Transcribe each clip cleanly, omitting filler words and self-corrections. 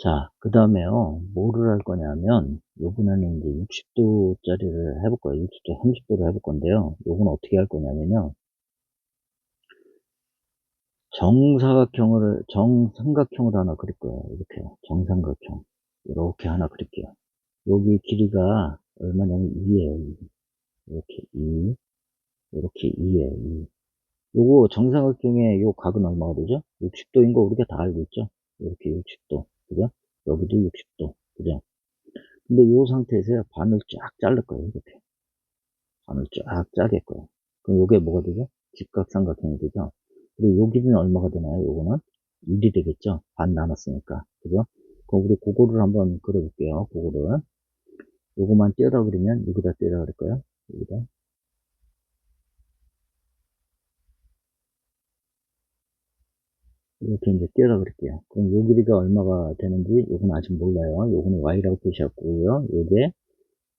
자, 그 다음에요. 뭐를 할 거냐면, 요번에는 이제 60도짜리를 해볼 거예요. 60도, 30도를 해볼 건데요. 요건 어떻게 할 거냐면요. 정삼각형을 하나 그릴 거예요. 이렇게요. 정삼각형. 이렇게 하나 그릴게요. 여기 길이가 얼마냐면 2예요. 2. 이렇게 2. 이렇게 2예요. 2. 요거 정삼각형의 요 각은 얼마가 되죠? 60도인 거 우리가 다 알고 있죠? 이렇게 60도. 그죠? 여기도 60도. 그죠? 근데 이 상태에서 반을 쫙 자를 거예요. 이렇게. 반을 쫙 짜겠고요. 그럼 요게 뭐가 되죠? 직각삼각형이 되죠? 그리고 요 길이는 얼마가 되나요? 요거는 1이 되겠죠? 반 나눴으니까. 그죠? 그럼 우리 그거를 한번 그려볼게요. 그거를. 요거만 떼다 그리면 여기다 떼다 그럴까요? 여기다. 이렇게 이제 떼다 그릴게요. 그럼 요 길이가 얼마가 되는지 요건 아직 몰라요. 요거는 y라고 표시했고요. 요게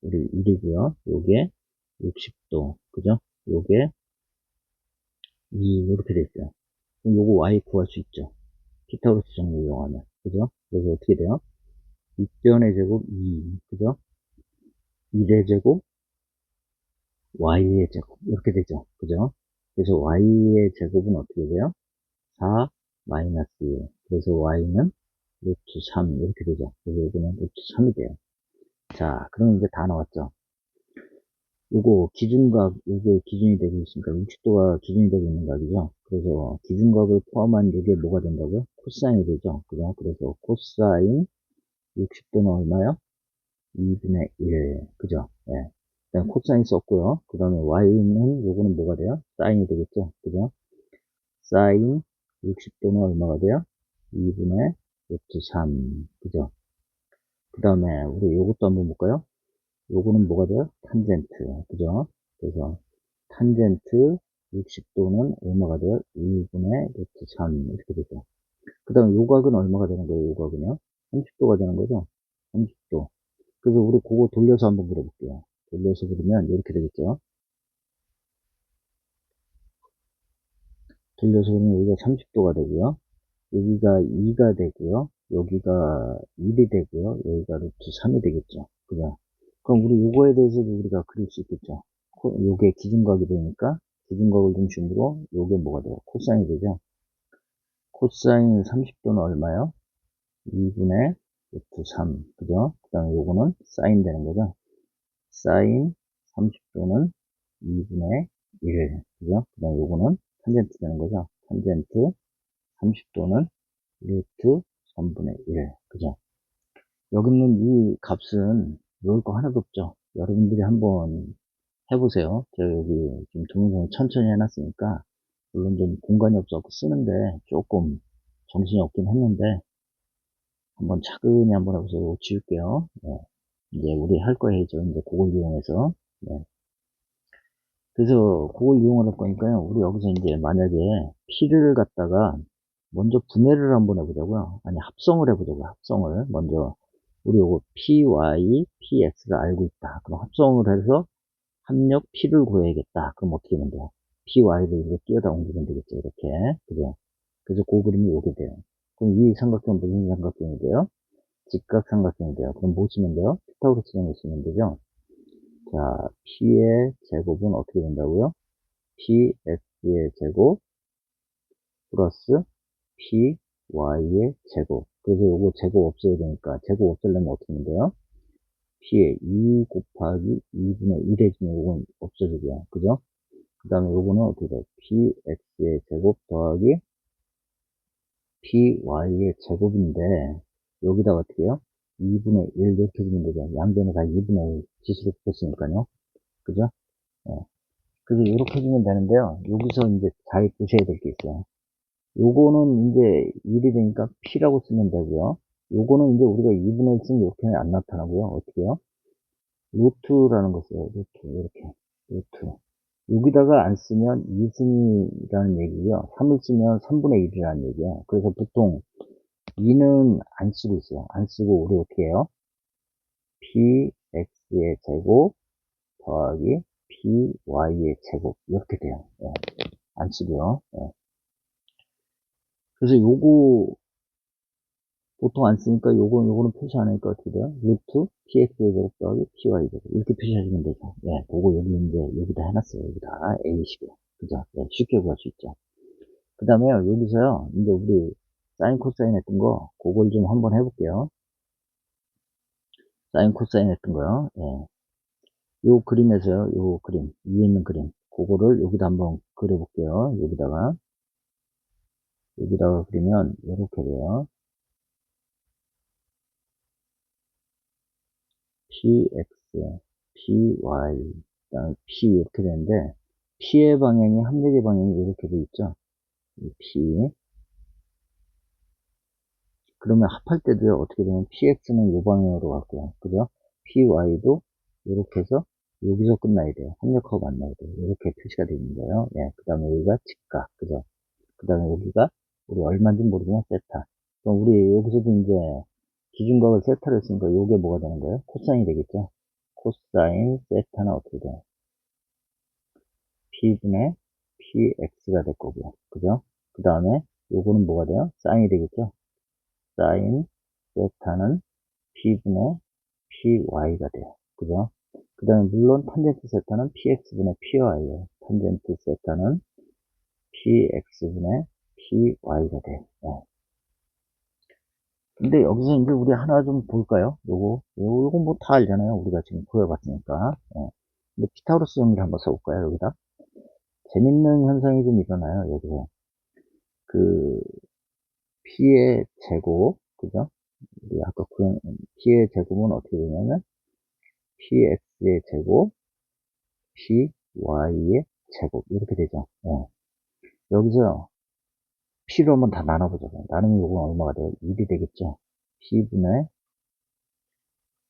우리 1이고요. 요게 60도. 그죠? 요게 2 이렇게 돼 있어요. 그럼 요거 y 구할 수 있죠. 피타고라스 정리 이용하면. 그죠? 그래서 어떻게 돼요? 윗변의 제곱 2. 그죠? 1의 제곱, y의 제곱. 이렇게 되죠. 그죠? 그래서 y의 제곱은 어떻게 돼요? 4 마이너스 1. 그래서 y는 루트 3. 이렇게 되죠. 그래서 이거는 루트 3이 돼요. 자, 그럼 이제 다 나왔죠. 요거 기준각, 이게 기준이 되고 있으니까 60도가 기준이 되고 있는 각이죠. 그래서 기준각을 포함한 이게 뭐가 된다고요? 코사인이 되죠. 그죠? 그래서 코사인 60도는 얼마요? 2분의 1. 그죠? 예. 일단 코사인 썼고요. 그 다음에 y는 요거는 뭐가 돼요? 사인이 되겠죠? 그죠? 사인 60도는 얼마가 돼요? 2분의 루트 3. 그죠? 그 다음에 우리 요것도 한번 볼까요? 요거는 뭐가 돼요? 탄젠트. 그죠? 그래서 탄젠트 60도는 얼마가 돼요? 1분의 루트 3. 이렇게 되죠. 그 다음에 요각은 얼마가 되는 거예요? 요각은요? 30도가 되는 거죠? 30도. 그래서 우리 그거 돌려서 한번 그려볼게요. 돌려서 그리면 이렇게 되겠죠. 돌려서 그리면 여기가 30도가 되고요. 여기가 2가 되고요. 여기가 1이 되고요. 여기가 루트 3이 되겠죠. 그죠? 그럼 우리 요거에 대해서도 우리가 그릴 수 있겠죠. 요게 기준각이 되니까 기준각을 중심으로 요게 뭐가 돼요? 코사인이 되죠. 코사인 30도는 얼마요? 2분의 루트 3. 그죠? 그 다음에 요거는 사인 되는 거죠. 사인 30도는 2분의 1. 그죠? 그 다음에 요거는 탄젠트 되는 거죠. 탄젠트 30도는 루트 3분의 1. 그죠? 여기 있는 이 값은 외울 거 하나도 없죠. 여러분들이 한번 해보세요. 제가 여기 지금 동영상을 천천히 해놨으니까, 물론 좀 공간이 없어서 쓰는데 조금 정신이 없긴 했는데, 한번 차근히 한번 해보세요. 이거 지울게요. 네. 이제 우리 할 거 해야죠. 이제 그걸 이용해서. 네. 그래서 그걸 이용을 할 거니까요. 우리 여기서 이제 만약에 P를 갖다가 먼저 분해를 한번 해보자고요. 아니, 합성을 해보자고요. 합성을. 먼저, 우리 요거 PY, PX를 알고 있다. 그럼 합성을 해서 합력 P를 구해야겠다. 그럼 어떻게 하면 돼요? PY를 이렇게 끼어다 옮기면 되겠죠. 이렇게. 그죠? 그래서 그 그림이 요게 돼요. 그럼 이 삼각형은 무슨 삼각형이 돼요? 직각삼각형이 돼요. 그럼 뭐 쓰면 돼요? 피타고라스 정리 쓰면 되죠? 자, P의 제곱은 어떻게 된다고요? PX의 제곱 플러스 PY의 제곱. 그래서 요거 제곱 없애야 되니까, 제곱 없애려면 어떻게 하면 돼요? P의 2 곱하기 2분의 1 해주면 요건 없어지고요. 그죠? 그 다음에 요거는 어떻게 돼요? PX의 제곱 더하기 PY의 제곱인데, 여기다가 어떻게 해요? 2분의 1 이렇게 주면 되죠. 양변에 다 2분의 1 지수로 붙였으니까요. 그죠? 예. 그래서 이렇게 해주면 되는데요. 여기서 이제 잘 보셔야 될 게 있어요. 요거는 이제 1이 되니까 P라고 쓰면 되고요. 요거는 이제 우리가 2분의 1 쓰면 이렇게 안 나타나고요. 어떻게 해요? 루트라는 거 써요. 루트. 이렇게. 루트. 여기다가 안 쓰면 2승이라는 얘기고요. 3을 쓰면 3분의 1이라는 얘기예요. 그래서 보통 2는 안 쓰고 있어요. 안 쓰고 우리 어떻게 해요? px의 제곱 더하기 py의 제곱 이렇게 돼요. 예. 안 쓰고요. 예. 그래서 요거 보통 안 쓰니까 요거는 표시 안 하니까 어떻게 돼요? 루트 px의 제곱 더하기 py 제곱. 이렇게 표시하시면 되죠. 예, 그거 여기 이제 여기다 해놨어요. 여기다 a식으로. 그죠? 예, 쉽게 구할 수 있죠. 그 다음에요, 여기서요, 이제 우리 사인 코사인 했던 거, 그걸 좀 한번 해볼게요. 사인 코사인 했던 거요. 예. 요 그림에서요, 요 그림, 위에 있는 그림, 그거를 여기다 한번 그려볼게요. 여기다가 그리면, 이렇게 돼요. px, py, 그다음에 p 이렇게 되는데, p의 방향이, 합력의 방향이 이렇게 돼 있죠. 이 p. 그러면 합할 때도요, 어떻게 되면 px는 요 방향으로 갈게요. 그죠? py도 이렇게 해서 여기서 끝나야 돼요. 합력하고 만나야 돼요. 이렇게 표시가 되어 있는 거예요. 예, 그 다음에 여기가 직각. 그죠? 그 다음에 여기가 우리 얼마인지 모르지만 세타. 그럼 우리 여기서도 이제 기준각을 세타를 했으니까 요게 뭐가 되는 거예요? 코사인이 되겠죠? 코사인 세타는 어떻게 돼요? p분의 px가 될 거고요. 그죠? 그 다음에 요거는 뭐가 돼요? 사인이 되겠죠? 사인 세타는 p분의 py가 돼요. 그죠? 그 다음에 물론 탄젠트 세타는 px분의 py예요. 탄젠트 세타는 px분의 py가 돼요. 네. 근데 여기서 이제 우리 하나 좀 볼까요? 요거 뭐 다 알잖아요. 우리가 지금 보여봤으니까. 예. 근데 피타고라스 정리를 한번 써볼까요? 여기다. 재밌는 현상이 좀 일어나요. 여기서. 그, p의 제곱, 그죠? 우리 아까 p의 제곱은 어떻게 되냐면, px의 제곱, py의 제곱. 이렇게 되죠. 예. 여기서 p로 한번 다 나눠보죠. 나누면 요건 얼마가 돼요? 1이 되겠죠? p분의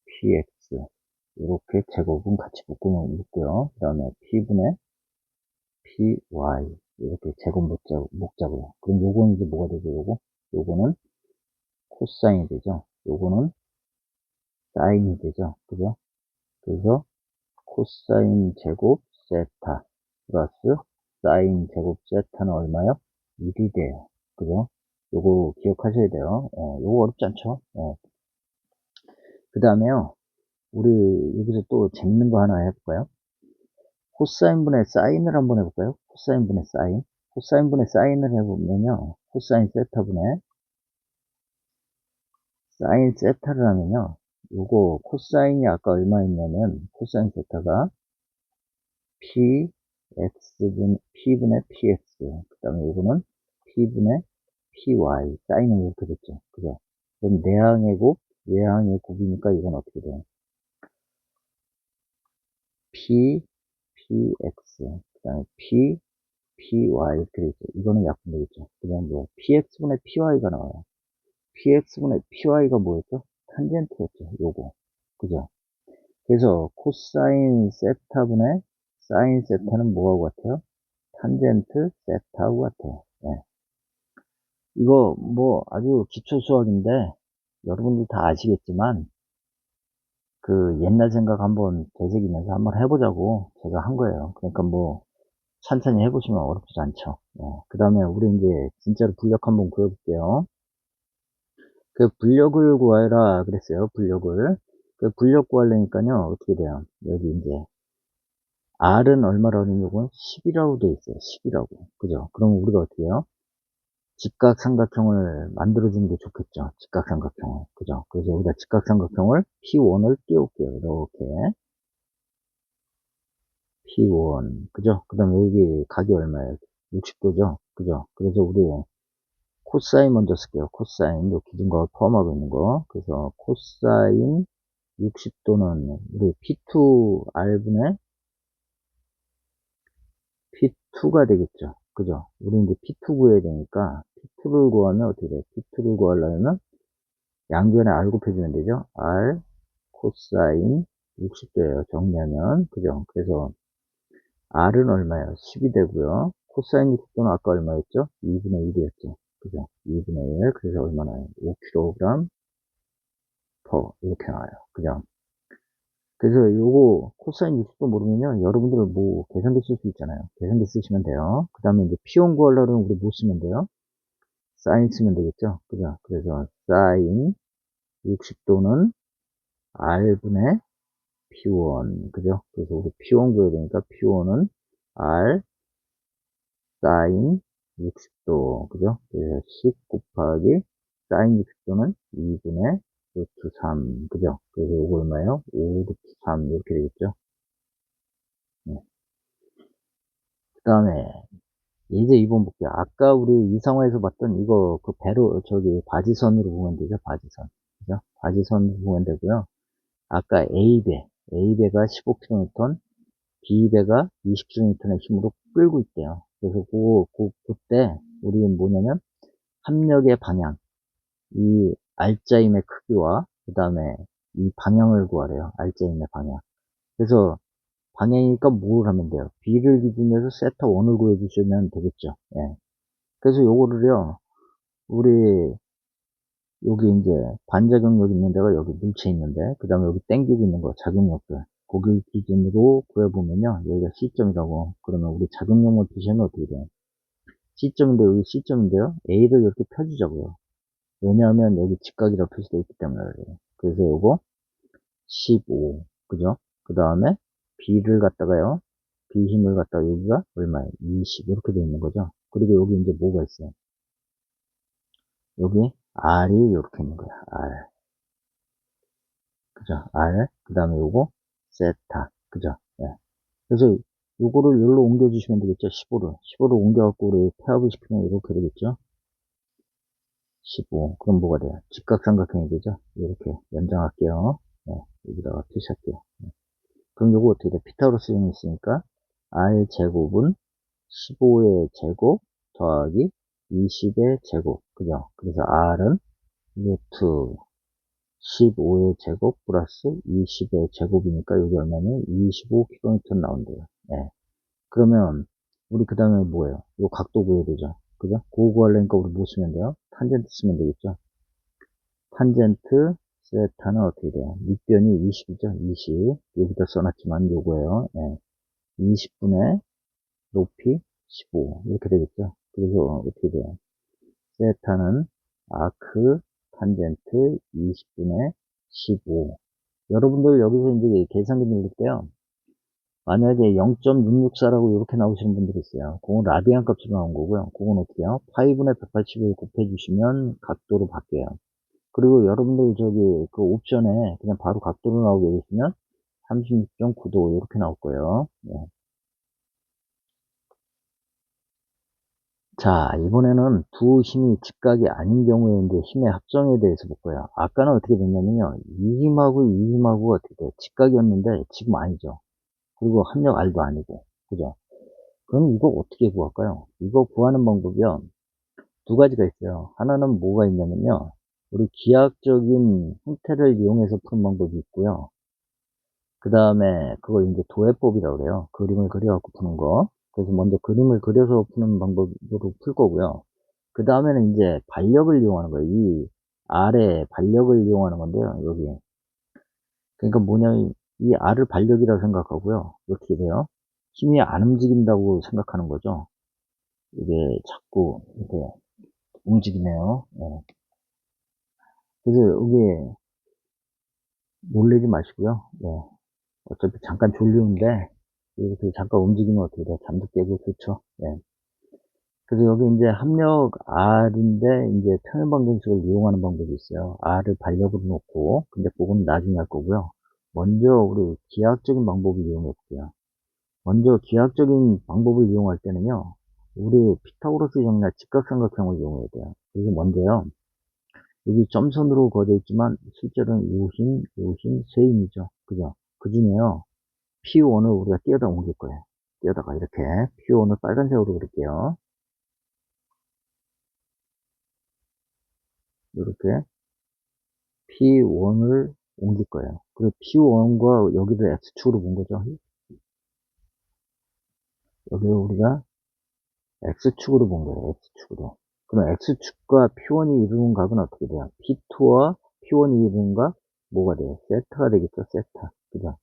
px. 이렇게 제곱은 같이 묶고요. 그 다음에 p분의 py. 이렇게 제곱 묶자고요. 그럼 요거는 이제 뭐가 되죠? 요거는 코사인이 되죠. 요거는 사인이 되죠. 그죠? 그래서 코사인 제곱 세타 플러스 사인 제곱 세타는 얼마요? 1이 돼요. 그죠? 요거 기억하셔야 돼요. 요거 어렵지 않죠? 그 다음에요, 우리 여기서 또 재밌는 거 하나 해볼까요? 코사인분의 사인을 한번 해볼까요? 코사인분의 사인. 코사인분의 사인을 해보면요, 코사인 세타분의 사인 세타를 하면요, 요거 코사인이 아까 얼마였냐면, 코사인 세타가 p분의 px, 그 다음에 요거는 p분의 py, 사인은 이렇게 됐죠. 그죠? 그럼 내항의 곱, 외항의 곱이니까 이건 어떻게 돼요? px, 그 다음에 py 이렇게 되죠. 이거는 약분되겠죠. 그 다음에 뭐, px분의 py가 나와요. px분의 py가 뭐였죠? 탄젠트였죠. 요거. 그죠? 그래서 코사인 세타분의 사인 세타는 뭐하고 같아요? 탄젠트 세타하고 같아요. 예. 이거 뭐 아주 기초 수학인데 여러분들 다 아시겠지만 그 옛날 생각 한번 되새기면서 한번 해보자고 제가 한 거예요. 그러니까 뭐 천천히 해보시면 어렵지 않죠. 그 다음에 우리 이제 진짜로 불력 한번 구해볼게요. 그 불력을 구하라 그랬어요. 불력을. 그 불력 구하려니까요. 어떻게 돼요? 여기 이제 R은 얼마라고 하는 요건 10이라고 돼 있어요. 10이라고. 그죠? 그럼 우리가 어떻게 해요? 직각삼각형을 만들어주는 게 좋겠죠. 직각삼각형을. 그죠? 그래서 여기다 직각삼각형을 P1을 띄울게요. 이렇게. P1. 그죠? 그 다음에 여기 각이 얼마예요? 60도죠? 그죠? 그래서 우리 코사인 먼저 쓸게요. 코사인. 요 기준각을 포함하고 있는 거. 그래서 코사인 60도는 우리 P2R분의 P2가 되겠죠. 그죠? 우리 이제 P2 구해야 되니까 P2를 구하면 어떻게 돼요? P2를 구하려면 양변에 R 곱해주면 되죠. R 코사인 60도예요. 정리하면. 그죠? 그래서 R은 얼마예요? 10이 되고요. 코사인 60도는 아까 얼마였죠? 2분의 1이었죠. 그죠? 2분의 1. 그래서 얼마나요? 5kg 퍼. 이렇게 나와요. 그죠? 그래서 요거 코사인 60도 모르면요. 여러분들 뭐 계산기 쓸 수 있잖아요. 계산기 쓰시면 돼요. 그 다음에 이제 P1 구하려면 우리 뭐 쓰면 돼요? 사인 쓰면 되겠죠? 그죠? 그래서 사인 60도는 R분의 P1. 그죠? 그래서 우리 P1 구해야 되니까 P1은 R 사인 60도. 그죠? 그래서 10 곱하기 사인 60도는 2분의 루트 3. 그죠? 그래서 이거 얼마예요? 5 루트 3. 이렇게 되겠죠? 네. 그 다음에 이제 2번 볼게요. 아까 우리 이상화에서 봤던 이거 그 배로 저기 바지선으로 보면 되죠. 바지선. 그죠? 바지선으로 보면 되고요. 아까 A배가 15kN, B배가 20kN의 힘으로 끌고 있대요. 그래서 그때 우리는 뭐냐면 합력의 방향, 이 알짜임의 크기와 그 다음에 이 방향을 구하래요. 알짜임의 방향. 그래서 방향이니까 뭘 하면 돼요? B를 기준으로 해서 세타 1을 구해주시면 되겠죠. 예. 그래서 요거를요, 우리 여기 이제 반작용력 있는 데가 여기 물체 있는데, 그 다음에 여기 땡기고 있는 거 작용력들, 거기 기준으로 구해보면요, 여기가 C점이라고. 그러면 우리 작용력만 표시하면 어떻게 돼요? C점인데 여기 C점인데요, A를 이렇게 펴주자고요. 왜냐하면 여기 직각이라고 표시되어 있기 때문에 그래요. 그래서 요거 15, 그죠? 그 다음에 B를 갖다가요, B 힘을 갖다가 여기가 얼마예요? 20 이렇게 되어 있는 거죠. 그리고 여기 이제 뭐가 있어요? 여기 R이 이렇게 있는 거야. R. 그죠? R. 그 다음에 요거 세타. 그죠? 예. 그래서 요거를 여기로 옮겨주시면 되겠죠? 15를 옮겨갖고 우리 태합을 시키면 이렇게 되겠죠? 15. 그럼 뭐가 돼요? 직각삼각형이 되죠? 이렇게 연장할게요. 네, 여기다가 표시할게요. 네. 그럼 요거 어떻게 돼? 피타고라스 정이 있으니까 R 제곱은 15의 제곱 더하기 20의 제곱. 그죠? 그래서 R은 루트 15의 제곱 플러스 20의 제곱이니까 여기 얼마냐? 25kN 나온대요. 네. 그러면 우리 그 다음에 뭐예요? 요 각도 구해야 되죠. 그죠? 그거 구하려니까 우리 뭐 쓰면 돼요? 탄젠트 쓰면 되겠죠. 탄젠트 세타는 어떻게 돼요? 밑변이 20이죠. 20. 여기다 써놨지만 요거예요. 네. 20분의 높이 15 이렇게 되겠죠. 그래서 어떻게 돼요? 세타는 아크 탄젠트 20분의 15. 여러분들 여기서 이제 계산기 누를 때요. 만약에 0.664라고 이렇게 나오시는 분들이 있어요. 그건 라디안 값으로 나온 거고요. 그건 어떻게 해요? 파이분의 180을 곱해주시면 각도로 바뀌어요. 그리고 여러분들 저기 그 옵션에 그냥 바로 각도로 나오게 되시면 36.9도 이렇게 나올 거예요. 네. 자, 이번에는 두 힘이 직각이 아닌 경우에 이제 힘의 합성에 대해서 볼 거예요. 아까는 어떻게 됐냐면요. 이 힘하고 이 힘하고 어떻게 돼요? 직각이었는데 지금 아니죠. 그리고 합력 R도 아니고. 그죠? 그럼 이거 어떻게 구할까요? 이거 구하는 방법이요. 두 가지가 있어요. 하나는 뭐가 있냐면요. 우리 기하학적인 형태를 이용해서 푸는 방법이 있고요. 그 다음에 그걸 이제 도해법이라고 그래요. 그림을 그려갖고 푸는 거. 그래서 먼저 그림을 그려서 푸는 방법으로 풀 거고요. 그 다음에는 이제 반력을 이용하는 거예요. 이 R의 반력을 이용하는 건데요. 여기. 그러니까 뭐냐면 이 R을 반력이라고 생각하고요. 어떻게 돼요? 힘이 안 움직인다고 생각하는 거죠. 이게 자꾸 이렇게 움직이네요. 네. 그래서 여기 놀라지 마시고요. 네. 어차피 잠깐 졸리는데 이렇게 잠깐 움직이면 어떻게 돼요? 잠도 깨고 좋죠. 네. 그래서 여기 이제 합력 R인데 이제 평형 방정식을 이용하는 방법이 있어요. R을 반력으로 놓고 근데 그건 나중에 할 거고요. 먼저 우리 기하학적인 방법을 이용해 볼게요. 먼저 기하학적인 방법을 이용할 때는요. 우리 피타고라스 정리나 직각삼각형을 이용해야 돼요. 그래서 먼저요. 여기 점선으로 그어져 있지만 실제로는 요힘, 세임이죠. 그죠? 그 중에요. P1을 우리가 띄어다 옮길 거예요. 띄어다가 이렇게 P1을 빨간색으로 그릴게요. 이렇게 P1을 옮길 거예요. 그리고 P1과 여기를 X축으로 본 거죠. 여기를 우리가 X축으로 본 거예요. X축으로. 그럼 X축과 P1이 이루는 값은 어떻게 돼요? P2와 P1이 이루는 값 뭐가 돼요? 세타가 되겠죠. 세타. 그죠?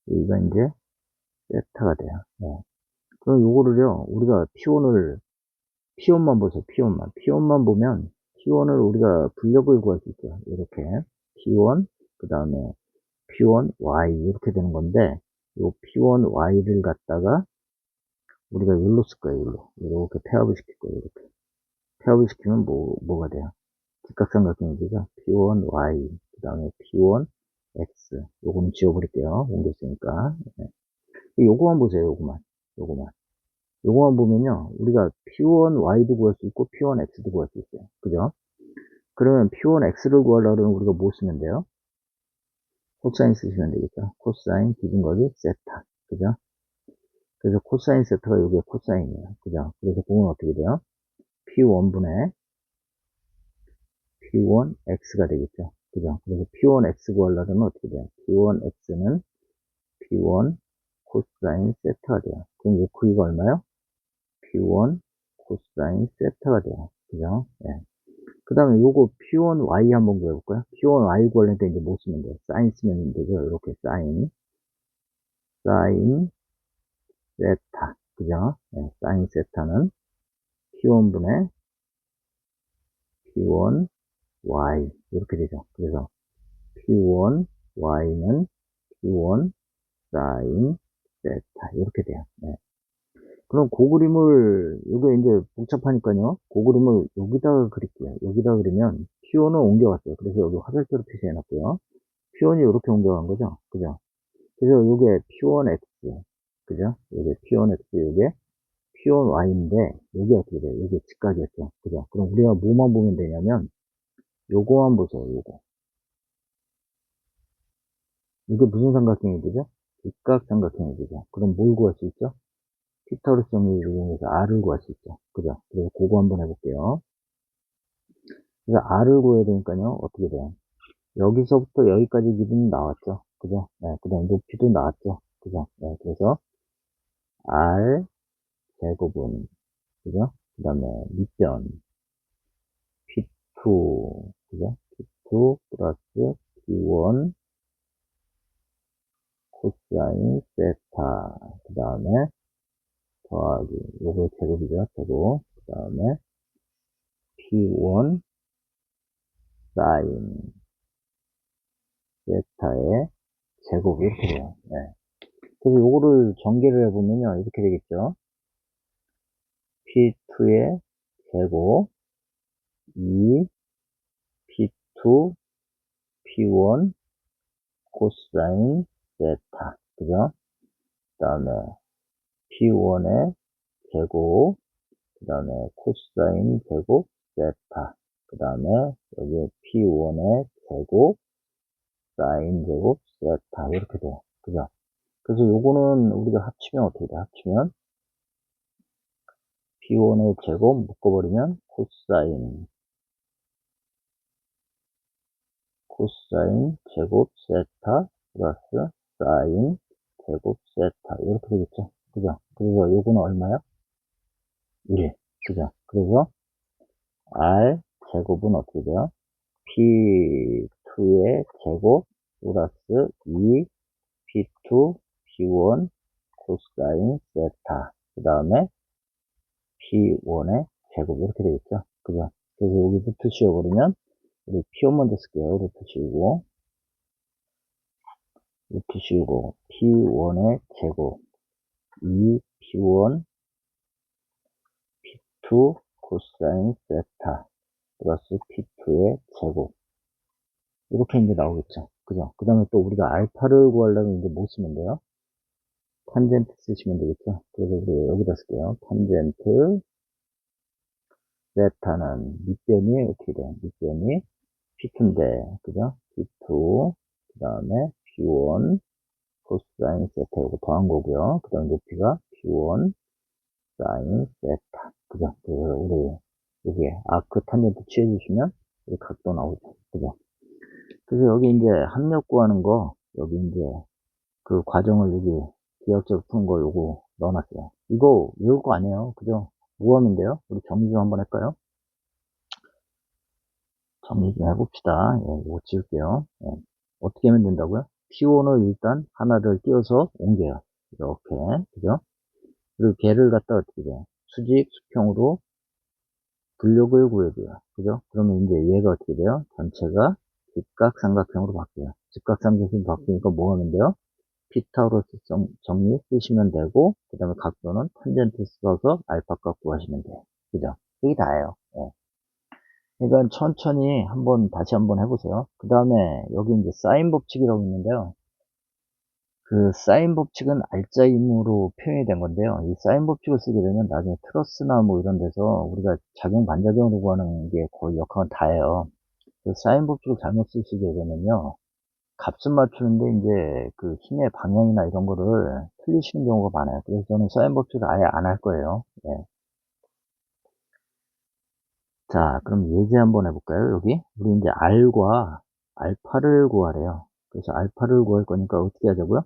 여기가 이제 세타가 돼요. 네. 그럼 요거를요, 우리가 P1만 보세요. P1만 보면 P1을 우리가 분력을 구할 수 있죠. 이렇게. P1, 그 다음에 P1Y 이렇게 되는 건데, 요 P1Y를 갖다가 우리가 여기로 쓸 거예요. 여기로. 이렇게 폐합을 시킬 거예요. 이렇게. 폐합을 시키면 뭐가 돼요? 직각삼각형이죠. P1Y, 그 다음에 P1X. 요거는 지워버릴게요. 옮겼으니까. 네. 요거만 보세요. 요거만 보면요. 우리가 P1Y도 구할 수 있고, P1X도 구할 수 있어요. 그죠? 그러면 P1X를 구하려면 우리가 뭐 쓰면 돼요? 코사인 쓰시면 되겠죠. 코사인 기준 거리 세타. 그죠? 그래서 코사인 세타가 여기에 코사인이에요. 그죠? 그래서 그건 어떻게 돼요? P1분의 P1X가 되겠죠. 그죠? 그래서 P1X 구하려면 어떻게 돼요? P1X는 P1 코사인 세타가 돼요. 그럼 이 V가 얼마요? P1 코사인 세타가 돼요. 그죠? 네. 그 다음에 요거 P1Y 한번 구해볼까요? P1Y 구하려면 이제 뭐 쓰면 돼요? 사인 쓰면 되죠. 이렇게 사인 세타. 그죠? 네, 사인 세타는 P1분의 P1Y. 이렇게 되죠. 그래서 P1Y는 P1 사인 세타. 이렇게 돼요. 네. 그럼 그 그림을, 이게 이제 복잡하니까요. 그 그림을 여기다가 그릴게요. 여기다 그리면 P1을 옮겨왔어요. 그래서 여기 화살표로 표시해놨고요. P1이 이렇게 옮겨간 거죠. 그죠? 그래서 이게 P1X. 그죠? 이게 P1X, 이게 P1Y인데, 여기 어떻게 돼요? 이게 직각이었죠. 그죠? 그럼 우리가 뭐만 보면 되냐면, 요거만 보세요, 요거. 이게 무슨 삼각형이 되죠? 직각삼각형이 되죠. 그럼 뭘 구할 수 있죠? 피타고라스 정리를 이용해서 R을 구할 수 있죠. 그죠? 그래서 그거 한번 해볼게요. 그래서 R을 구해야 되니까요, 어떻게 돼요? 여기서부터 여기까지 길이는 나왔죠. 그죠? 네, 그 다음 높이도 나왔죠. 그죠? 네, 그래서 R 제곱은, 그죠? 그 다음에 밑변 P2, 그죠? P2 플러스 P1 코사인 세타, 그 다음에 더하기, 요거 제곱이죠, 제곱. 그 다음에 P1 사인 세타의 제곱, 이렇게 돼요. 네. 그래서 요거를 전개를 해보면요, 이렇게 되겠죠. P2의 제곱, 2, P2, P1 코사인 세타, 그죠? 그 다음에 P1의 제곱, 그 다음에 코사인 제곱 세타, 그 다음에 여기 P1의 제곱, 사인 제곱 세타, 이렇게 돼요. 그죠? 그래서 요거는 우리가 합치면 어떻게 돼? 합치면 P1의 제곱 묶어버리면 코사인 제곱 세타 플러스 사인 제곱 세타, 이렇게 되겠죠? 그죠? 그래서 요거는 얼마요? 1. 그죠? 그래서 R 제곱은 어떻게 돼요? P2의 제곱 플러스 2 P2 P1 코사인 세타, 그 다음에 P1의 제곱, 이렇게 되겠죠? 그죠? 그래서 여기 루트 씌워버리면 우리 P1 먼저 쓸게요. 루트 씌우고 P1의 제곱 2 P1 P2 코사인 세타 플러스 P2의 제곱, 이렇게 이제 나오겠죠. 그죠? 그 다음에 또 우리가 알파를 구하려면 이제 뭐 쓰면 돼요? 탄젠트 쓰시면 되겠죠. 그래서 우리 여기다 쓸게요. 탄젠트 세타는 밑변이 어떻게 돼요? 밑변이 P2인데, 그죠? P2, 그 다음에 P1 코사인 세타, 이거 더한 거고요. 그 다음 높이가 P1 사인 세타. 그죠? 그래서 우리 여기에 아크 탄젠트 취해주시면 이 각도 나오죠. 그죠? 그래서 여기 이제 합력 구하는 거, 여기 이제 그 과정을 여기 기하학적 푼 거 요거 넣어놨어요. 이거 외울 거 아니에요. 그죠? 모함인데요. 우리 정리 좀 한번 할까요? 정리 좀 해봅시다. 예, 이거 지울게요. 예. 어떻게 하면 된다고요? P1을 일단 하나를 띄워서 옮겨요. 이렇게. 그죠? 그리고 걔를 갖다 어떻게 돼요? 수직, 수평으로 근력을 구해줘요. 그죠? 그러면 이제 얘가 어떻게 돼요? 전체가 직각삼각형으로 바뀌어요. 직각삼각형이 바뀌니까 뭐 하면 돼요? 피타고라스 정리 쓰시면 되고, 그 다음에 각도는 탄젠트 써서 알파값 구하시면 돼요. 그죠? 그게 다예요. 예. 그러니까 천천히 다시 한번 해보세요. 그 다음에 여기 이제 사인 법칙이라고 있는데요. 그 사인 법칙은 알짜임으로 표현이 된 건데요. 이 사인 법칙을 쓰게 되면 나중에 트러스나 뭐 이런 데서 우리가 작용 반작용으로 구하는 게 거의 역할은 다예요. 그 사인 법칙을 잘못 쓰시게 되면요. 값을 맞추는데 이제 그 힘의 방향이나 이런 거를 틀리시는 경우가 많아요. 그래서 저는 사인 법칙을 아예 안 할 거예요. 예. 자, 그럼 예제 한번 해볼까요? 여기 우리 이제 R과 알파를 구하래요. 그래서 알파를 구할 거니까 어떻게 하자고요?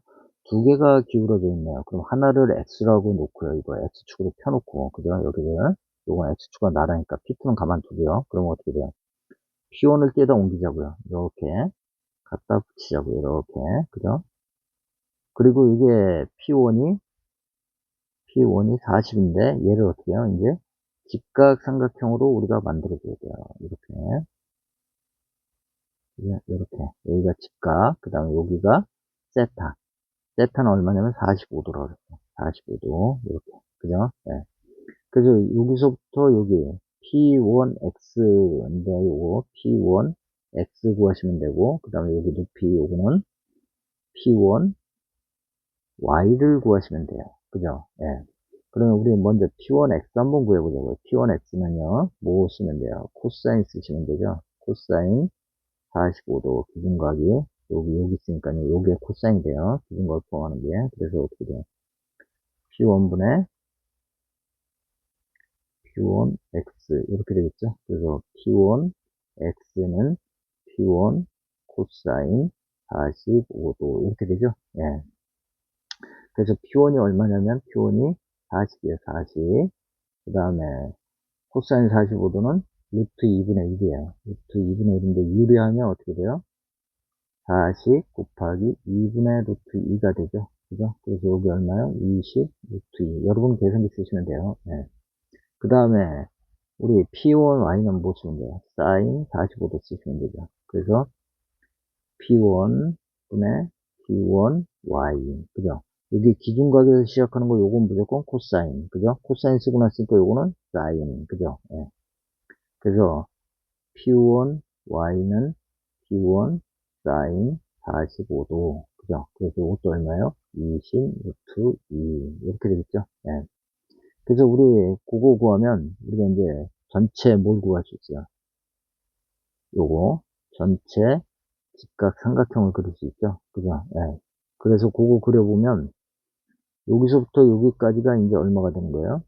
두 개가 기울어져 있네요. 그럼 하나를 X라고 놓고요. 이거 X축으로 펴놓고, 그죠? 여기를, 요건 X축과 나라니까 P2는 가만두고요. 그럼 어떻게 돼요? P1을 떼다 옮기자고요. 이렇게 갖다 붙이자고요. 이렇게, 그죠? 그리고 이게 P1이 40인데 얘를 어떻게 해요? 이제 직각삼각형으로 우리가 만들어줘야 돼요. 이렇게. 이렇게. 여기가 직각, 그 다음에 여기가 세타. 세타는 얼마냐면 45도라고 그랬어. 45도. 이렇게. 그죠? 네. 그래서 여기서부터 여기 P1X인데 요거 P1X 구하시면 되고, 그 다음에 여기 높이 요거는 P1Y를 구하시면 돼요. 그죠? 예. 그러면 우리 먼저 P1X 한번 구해보자고요. P1X는요, 뭐 쓰면 돼요? 코사인 쓰시면 되죠? 코사인 45도 기준각이 여기 있으니까요. 요게 코사인이 돼요. 기준각을 포함하는 게. 그래서 어떻게 돼요? P1분의 P1X 이렇게 되겠죠? 그래서 P1X는 P1 코사인 45도 이렇게 되죠? 예. 그래서 P1이 얼마냐면 P1이 40이에요. 40. 그 다음에 코사인 45도는 루트 2분의 1이에요. 루트 2분의 1인데 유리하면 어떻게 돼요? 40 곱하기 2분의 루트 2가 되죠. 그죠? 그래서 여기 얼마요? 20 루트 2. 여러분 계산기 쓰시면 돼요. 네. 그 다음에 우리 P1Y는 뭐 쓰면 돼요? 사인 45도 쓰시면 되죠. 그래서 P1분의 P1Y. 그죠? 여기 기준각에서 시작하는 거 요건 무조건 코사인. 그죠? 코사인 쓰고 났으니까 요거는 사인. 그죠? 네. 그래서 P1Y는 P1 사인 45도. 그죠? 그래서 이것도 얼마예요? 20 루트 2. 이렇게 되겠죠? 예. 그래서 우리 그거 구하면 우리가 이제 전체 뭘 구할 수 있어요? 요거 전체 직각 삼각형을 그릴 수 있죠? 그죠? 예. 그래서 그거 그려보면 여기서부터 여기까지가 이제 얼마가 되는 거예요?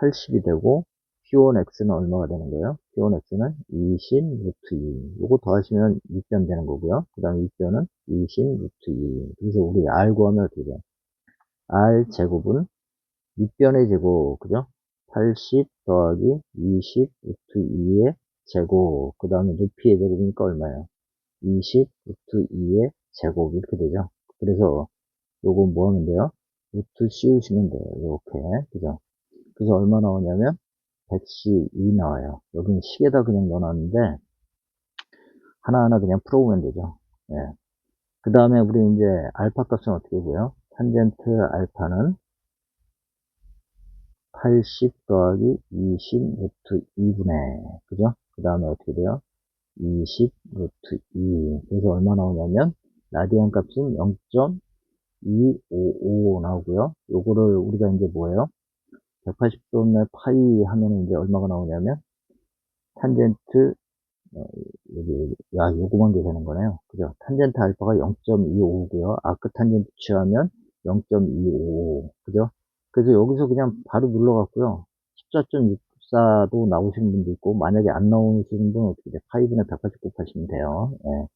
80이 되고 P1X는 얼마가 되는 거예요? P1X는 20 루트 2. 요거 더하시면 6변 되는 거고요. 그 다음에 6변은 20 루트 2. 그래서 우리 R 구하면 어떻게 돼요? R 제곱은 6변의 제곱, 그죠? 80 더하기 20 루트 2의 제곱, 그 다음에 높이의 제곱이니까 얼마예요? 20 루트 2의 제곱, 이렇게 되죠? 그래서 요거 뭐 하면 돼요? 루트 씌우시면 돼요. 이렇게, 그죠? 그래서 얼마 나오냐면 112 나와요. 여기는 식에다 그냥 넣어놨는데 하나하나 그냥 풀어보면 되죠. 예. 그 다음에 우리 이제 알파 값은 어떻게 구해요? 탄젠트 알파는 80 더하기 20 루트 2분의, 그죠? 그 다음에 어떻게 돼요? 20 루트 2. 그래서 얼마 나오냐면 라디안 값은 0.255 나오고요. 요거를 우리가 이제 뭐예요? 180도의 파이 하면 이제 얼마가 나오냐면 탄젠트 요거만 계산하는 거네요. 그죠? 탄젠트 알파가 0.255고요. 아크 탄젠트 취하면 0.255. 그죠? 그래서 여기서 그냥 바로 눌러갖고요. 14.64도 나오시는 분도 있고, 만약에 안 나오시는 분은 어떻게 돼? 파이분의 180 곱하시면 돼요. 예.